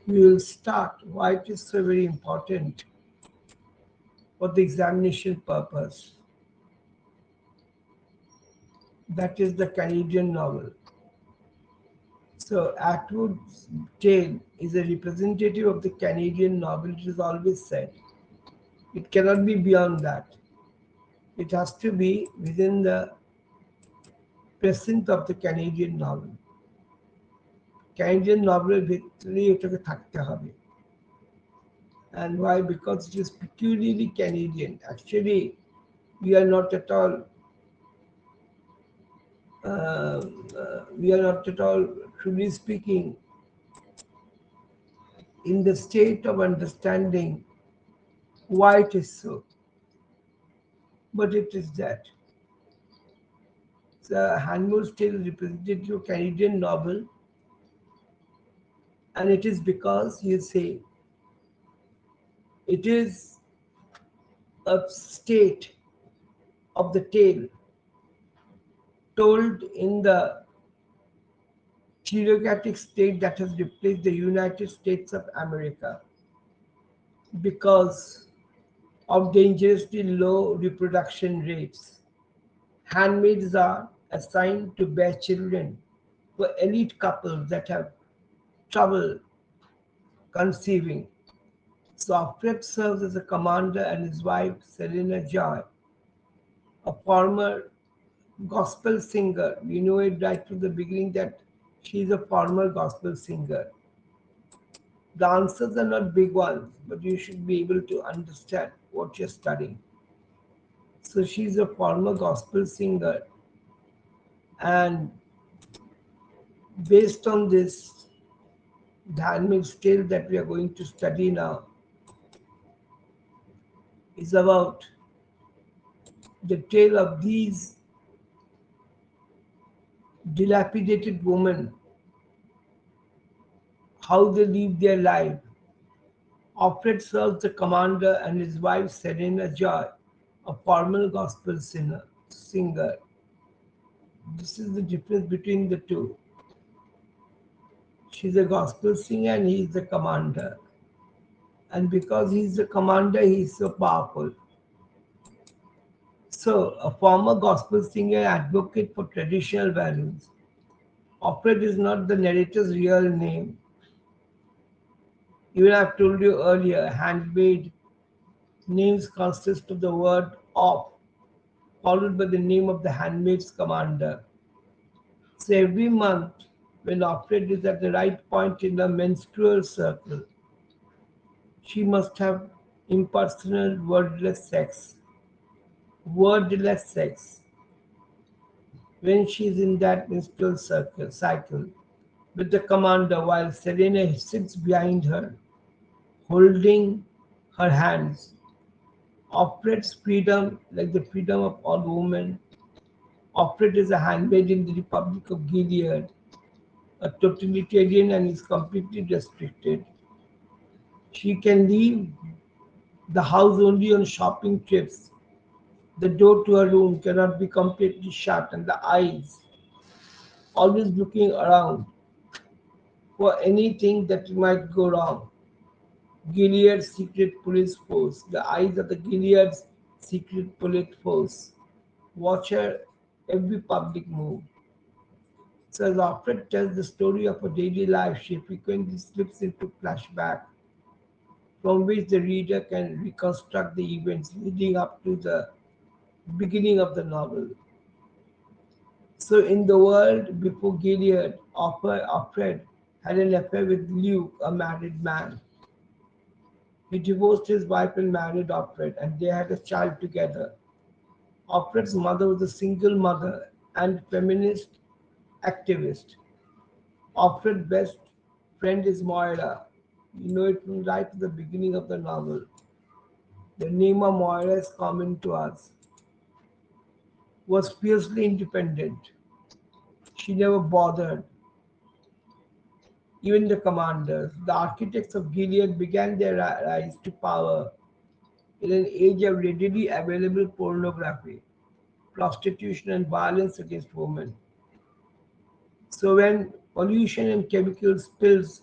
We will start why it is so very important for the examination purpose. That is the Canadian novel. So Atwood's tale is a representative of the Canadian novel, it is always said. It cannot be beyond that. It has to be within the present of the Canadian novel. Canadian novel ভিতরে এটাকে থাকতে হবে. And why? Because it is peculiarly Canadian. Actually, we are not at all truly speaking, in the state of understanding why it is so. But it is that. The Handmaids Tale representative of Canadian novel, and it is because you say it is a state of the tale told in the theocratic state that has replaced the United States of America because of dangerously low reproduction rates. Handmaids are assigned to bear children for elite couples that have trouble conceiving. So Alfred serves as a commander and his wife, Selena Joy, a former gospel singer. We know it right from the beginning that she's a former gospel singer. The answers are not big ones, but you should be able to understand what you're studying. So she's a former gospel singer, and based on this, the Handmaid's Tale that we are going to study now is about the tale of these dilapidated women, how they live their life. Alfred serves the commander and his wife Serena Joy, a formal gospel singer. This is the difference between the two. She's a gospel singer and he's the commander. And because he's the commander, he's so powerful. So, a former gospel singer advocate for traditional values. Alfred is not the narrator's real name. Even I've told you earlier, handmaid names consist of the word of, followed by the name of the handmaid's commander. So every month, when Alfred is at the right point in the menstrual circle, she must have impersonal, wordless sex. Wordless sex. When she is in that menstrual cycle with the commander, while Serena sits behind her, holding her hands. Alfred's freedom, like the freedom of all women, Alfred is a handmaid in the Republic of Gilead, a totalitarian and is completely restricted. She can leave the house only on shopping trips. The door to her room cannot be completely shut, and the eyes always looking around for anything that might go wrong. Gilead's secret police force, the eyes of the Gilead's secret police force, watch her every public move. So as Alfred tells the story of her daily life, she frequently slips into flashback from which the reader can reconstruct the events leading up to the beginning of the novel. So in the world before Gilead, Alfred had an affair with Luke, a married man. He divorced his wife and married Alfred, and they had a child together. Alfred's mother was a single mother and feminist activist. Alfred's best friend is Moira. You know it from right at the beginning of the novel. The name of Moira is common to us. Was fiercely independent. She never bothered. Even the commanders, the architects of Gilead began their rise to power in an age of readily available pornography, prostitution, and violence against women. So when pollution and chemical spills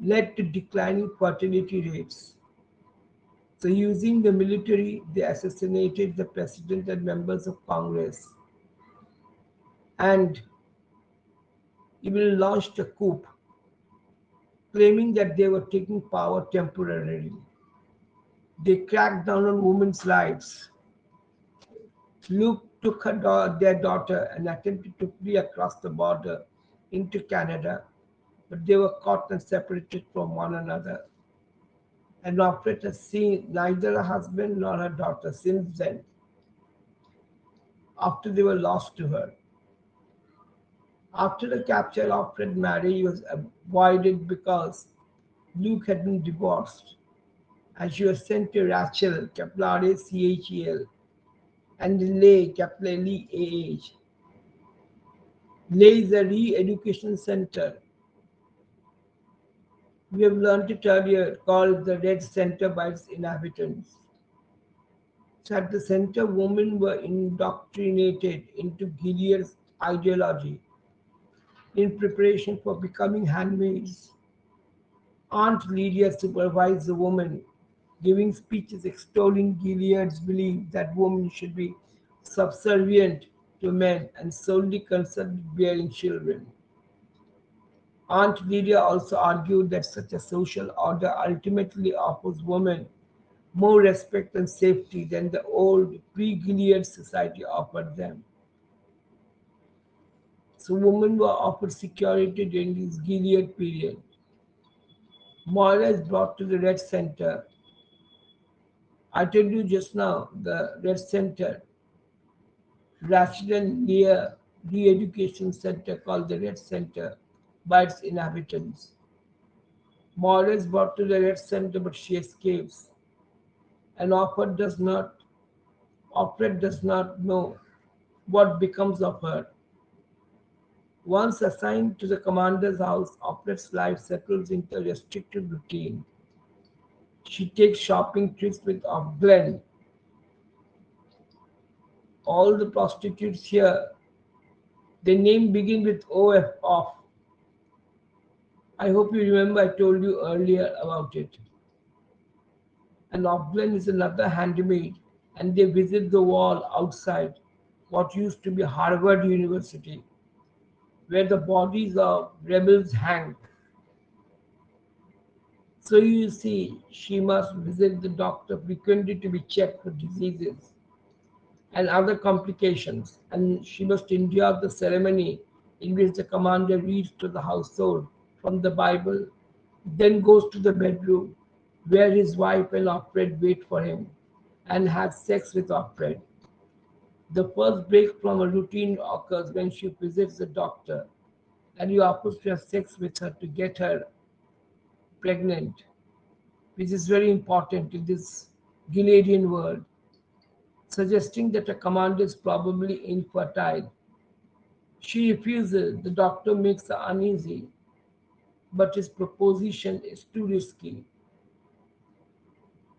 led to declining fertility rates. So, using the military, they assassinated the president and members of Congress and even launched a coup, claiming that they were taking power temporarily. They cracked down on women's rights. Luke took their daughter and attempted to flee across the border into Canada, but they were caught and separated from one another. And Opret has seen neither her husband nor her daughter since then, after they were lost to her. After the capture, Opret marriage was avoided because Luke had been divorced, and she was sent to Rachel, capital Chel, and Lay, capital Leah. Lay is a re-education center. We have learned it earlier, called the Red Center by its inhabitants. So at the center, women were indoctrinated into Gilead's ideology in preparation for becoming handmaids. Aunt Lydia supervised the women, giving speeches extolling Gilead's belief that women should be subservient to men and solely concerned with bearing children. Aunt Lydia also argued that such a social order ultimately offers women more respect and safety than the old pre-Gilead society offered them. So women were offered security during this Gilead period. Moira is brought to the Red Center. I told you just now, the Red Center, Rashid near re-education center called the Red Center by its inhabitants. Moira is brought to the Red Center, but she escapes. And Offred does not know what becomes of her. Once assigned to the commander's house, Offred's life settles into a restricted routine. She takes shopping trips with Glenn. All the prostitutes here, their name begin with OF off. I hope you remember I told you earlier about it. And Glenn is another handmaid, and they visit the wall outside what used to be Harvard University, where the bodies of rebels hang. So you see, she must visit the doctor frequently to be checked for diseases and other complications, and she must endure the ceremony in which the commander reads to the household from the Bible, then goes to the bedroom where his wife and Offred wait for him and has sex with Offred. The first break from a routine occurs when she visits the doctor and he offers to have sex with her to get her pregnant, which is very important in this Gileadian world, suggesting that a commander is probably infertile. She refuses. The doctor makes her uneasy, but his proposition is too risky.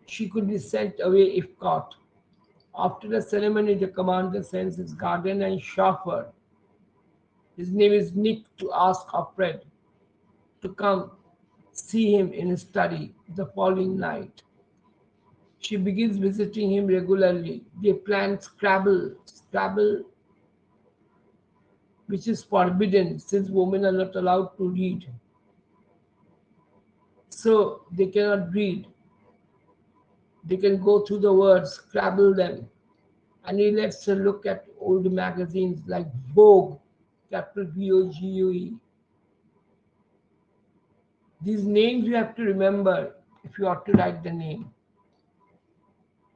She could be sent away if caught. After the ceremony, the commander sends his gardener and chauffeur. His name is Nick, to ask Alfred to come see him in his study the following night. She begins visiting him regularly. They plan Scrabble, which is forbidden since women are not allowed to read. So they cannot read. They can go through the words, scrabble them. And he lets her look at old magazines like Vogue, capital Vogue. These names you have to remember if you are to write the name.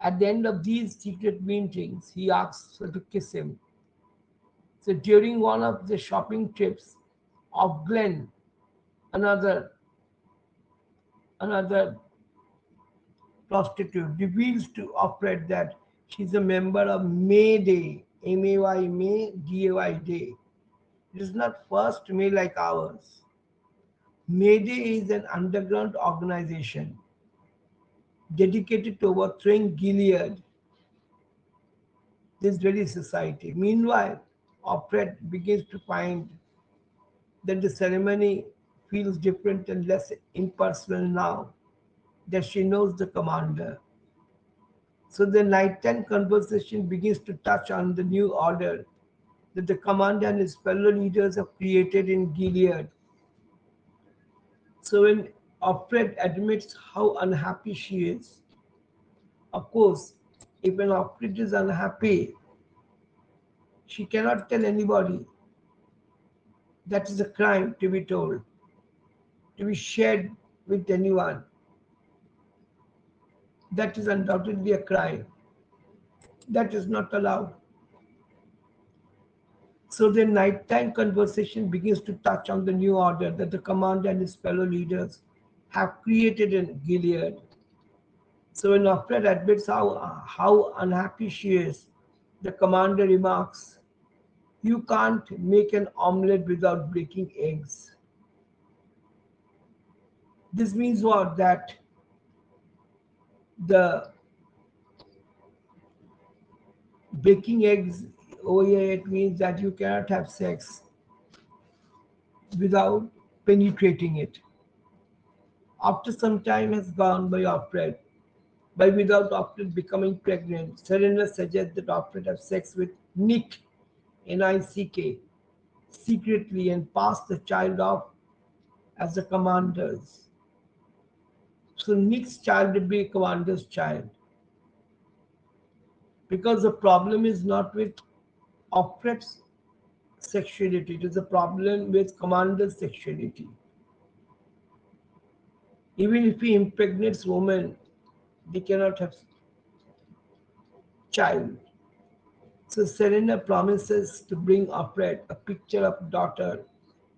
At the end of these secret meetings, he asks her to kiss him. So during one of the shopping trips of Glenn, another another prostitute reveals to Alfred that she's a member of May Day, M-A-Y, May, D-A-Y, Day. It is not first May like ours. Mayday is an underground organization dedicated to overthrowing Gilead, this very society. Meanwhile, Alfred begins to find that the ceremony feels different and less impersonal now that she knows the commander. So the nighttime conversation begins to touch on the new order that the commander and his fellow leaders have created in Gilead. So when Offred admits how unhappy she is, of course, if an Offred is unhappy, she cannot tell anybody. That is a crime to be told, to be shared with anyone. That is undoubtedly a crime. That is not allowed. So the nighttime conversation begins to touch on the new order that the commander and his fellow leaders have created in Gilead. So when Offred admits how unhappy she is, the commander remarks, "You can't make an omelette without breaking eggs." This means what? That the breaking eggs over here, it means that you cannot have sex without penetrating it. After some time has gone by Offred, by without Offred becoming pregnant, Serena suggests that Offred have sex with Nick, Nick, secretly and pass the child off as the commander's. So Nick's child will be commander's child. Because the problem is not with Offred's sexuality, it is a problem with commander's sexuality. Even if he impregnates women, they cannot have child. So Serena promises to bring Offred a picture of daughter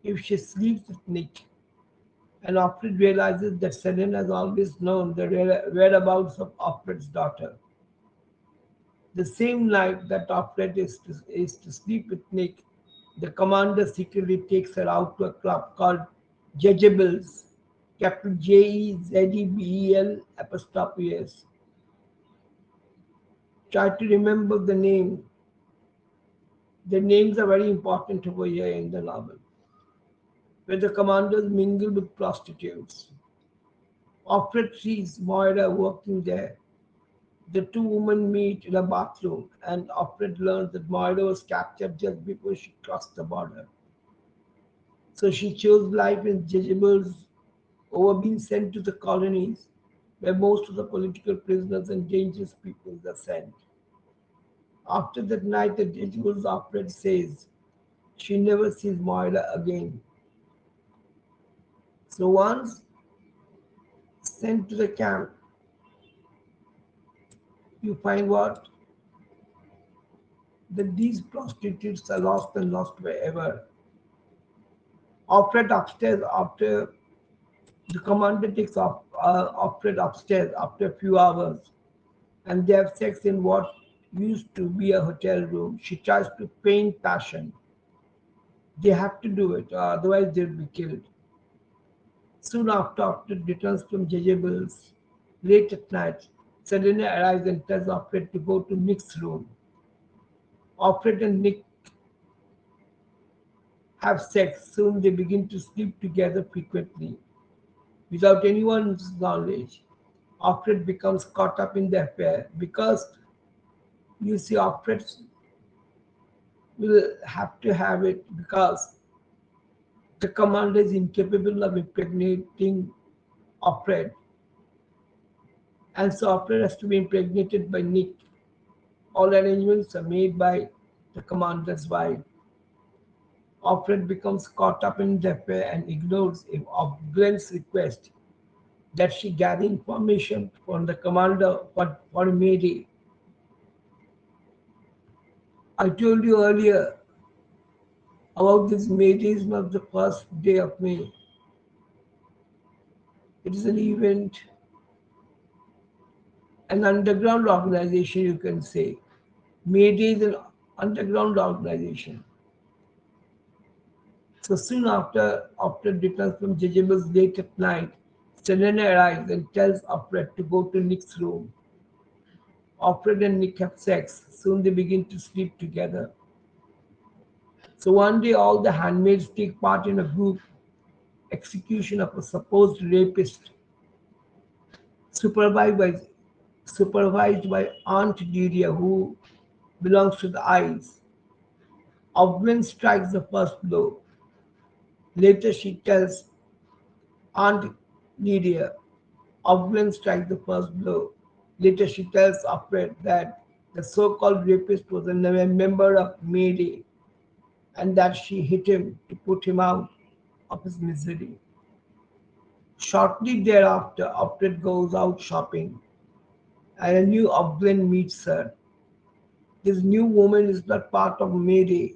if she sleeps with Nick. And Offred realizes that Serena has always known the whereabouts of Offred's daughter. The same night that Offred is to sleep with Nick, the commander secretly takes her out to a club called Jezebel's, capital Jezebel apostrophe S. Try to remember the name. The names are very important over here in the novel, where the commanders mingle with prostitutes. Offred sees Moira working there. The two women meet in a bathroom, and Offred learns that Moira was captured just before she crossed the border. So she chose life in Jezebel's over being sent to the colonies, where most of the political prisoners and dangerous peoples are sent. After that night, the Jezebel's Offred says she never sees Moira again. So once sent to the camp, you find what? That these prostitutes are lost and lost forever. Offred upstairs after the commander takes Offred upstairs after a few hours, and they have sex in what used to be a hotel room. She tries to feign passion. They have to do it, otherwise they'll be killed. Soon after, Offred returns from Jezebel's. Late at night, Selena arrives and tells Offred to go to Nick's room. Offred and Nick have sex. Soon they begin to sleep together frequently, without anyone's knowledge. Offred becomes caught up in the affair because you see, Offred will have to have it because the commander is incapable of impregnating Offred, and so Offred has to be impregnated by Nick. All arrangements are made by the commander's wife. Offred becomes caught up in the affair and ignores of Glenn's request that she gather information from the commander for Mayday. I told you earlier about this Mayday is not the first day of May. It is an event, an underground organization, you can say. Mayday is an underground organization. So soon after returns from Jezebel's late at night, Selena arrives and tells Offred to go to Nick's room. Offred and Nick have sex. Soon they begin to sleep together. So one day all the handmaids take part in a group execution of a supposed rapist, supervised by, supervised by Aunt Lydia, who belongs to the eyes. Ogwen strikes the first blow. Later, she tells Aunt Lydia, Ogwen strikes the first blow. Later, she tells Alfred that the so called rapist was a member of Mayday and that she hit him to put him out of his misery. Shortly thereafter, Alfred goes out shopping and a new Ogwen meets her. This new woman is not part of Mayday,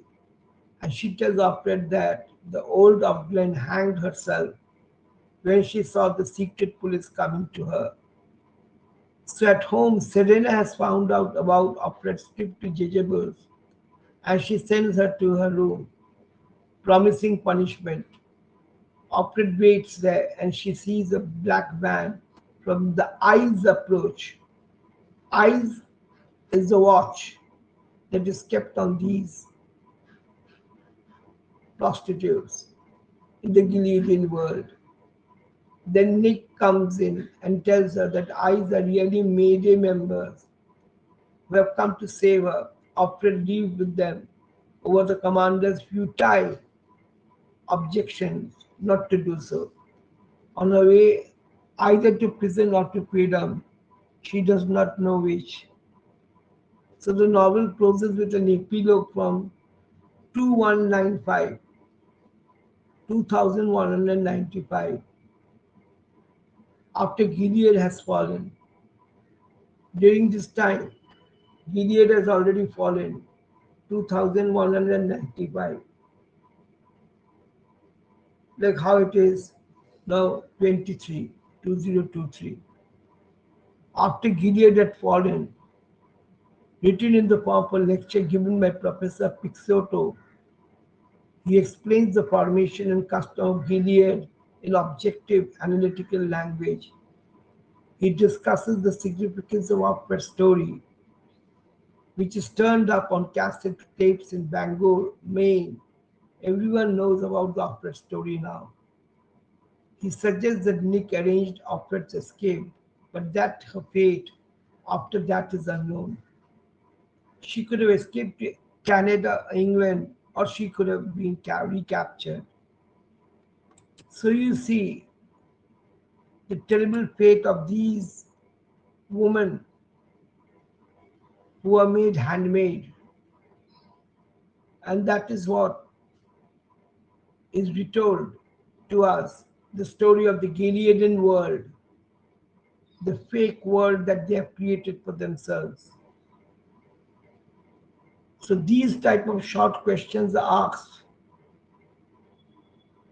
and she tells Alfred that the old Ogwen hanged herself when she saw the secret police coming to her. So at home, Serena has found out about Alfred's trip to Jezebel's and she sends her to her room, promising punishment. Alfred waits there and she sees a black van from the Eyes approach. Eyes is the watch that is kept on these prostitutes in the Gileadian world. Then Nick comes in and tells her that Eyes are really Mayday members who have come to save her. Alfred leaves with them over the commander's futile objections not to do so. On her way either to prison or to freedom, she does not know which. So the novel closes with an epilogue from 2195, 2195, after Gilead has fallen. During this time, Gilead has already fallen, 2195, like how it is now 23, 2023. After Gilead had fallen, written in the form of a lecture given by Professor Pixoto, he explains the formation and custom of Gilead in objective analytical language. He discusses the significance of Alfred's story, which is turned up on cassette tapes in Bangor, Maine. Everyone knows about the Alfred story now. He suggests that Nick arranged Alfred's escape, but that her fate after that is unknown. She could have escaped to Canada, England, or she could have been recaptured. So you see the terrible fate of these women who are made handmaid, and that is what is retold to us, the story of the Gileadian world, the fake world that they have created for themselves. So these type of short questions are asked